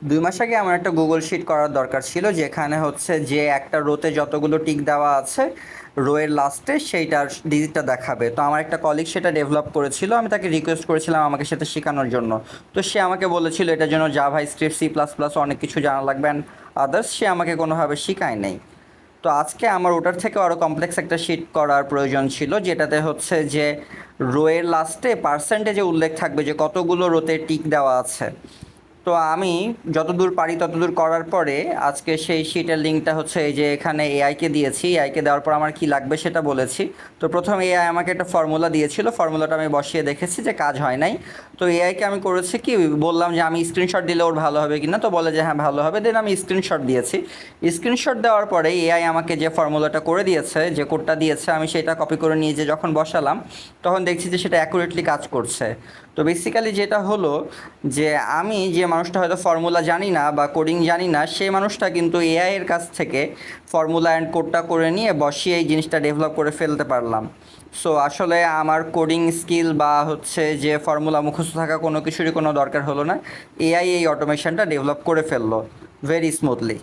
2 মাস আগে আমার একটা গুগল শিট করার দরকার ছিল, যেখানে হচ্ছে যে একটা রোতে যতগুলো টিক দেওয়া আছে রোয়ের লাস্টে সেইটার ডিজিটটা দেখাবে। তো আমার একটা কলিগ সেটা ডেভেলপ করেছিল, আমি তাকে রিকোয়েস্ট করেছিলাম আমাকে সেটা শেখানোর জন্য। তো সে আমাকে বলেছিল এটার জন্য জাভা স্ক্রিপ্ট, C++ অনেক কিছু জানা লাগবে অ্যান্ড আদার্স, সে আমাকে কোনোভাবে শেখায় নাই। তো আজকে আমার ওটার থেকে আরও কমপ্লেক্স একটা শিট করার প্রয়োজন ছিল, যেটাতে হচ্ছে যে রোয়ের লাস্টে পার্সেন্টেজে উল্লেখ থাকবে যে কতগুলো রোতে টিক দেওয়া আছে। তো আমি যতদূর পারি ততদূর করার পরে আজকে সেই শিটের লিঙ্কটা হচ্ছে এই যে এখানে এআইকে দিয়েছি। এআইকে দেওয়ার পর আমার কি লাগবে সেটা বলেছি। তো প্রথম এআই আমাকে একটা ফর্মুলা দিয়েছিল, ফর্মুলাটা আমি বসিয়ে দেখেছি যে কাজ হয় নাই। তো এআইকে আমি করেছি কি, বললাম যে আমি স্ক্রিনশট দিলে ওর ভালো হবে কিনা, তো বলে যে হ্যাঁ ভালো হবে। দেন আমি স্ক্রিনশট দিয়েছি। স্ক্রিনশট দেওয়ার পরে এআই আমাকে যে ফর্মুলাটা করে দিয়েছে, যে কোডটা দিয়েছে, আমি সেটা কপি করে নিয়ে যে যখন বসালাম তখন দেখছি যে সেটা অ্যাকুরেটলি কাজ করছে। তো বেসিক্যালি যেটা হলো যে আমি যে মানুষটা হয়তো ফর্মুলা জানি না বা কোডিং জানি না, সেই মানুষটা কিন্তু এআই এর কাছ থেকে ফর্মুলা অ্যান্ড কোডটা করে নিয়ে বসিয়ে এই জিনিসটা ডেভেলপ করে ফেলতে পারলাম। সো আসলে আমার কোডিং স্কিল বা হচ্ছে যে ফর্মুলা মুখস্থ থাকা কোনো কিছুরই কোনো দরকার হলো না। এআই এই অটোমেশনটা ডেভেলপ করে ফেললো ভেরি স্মুথলি।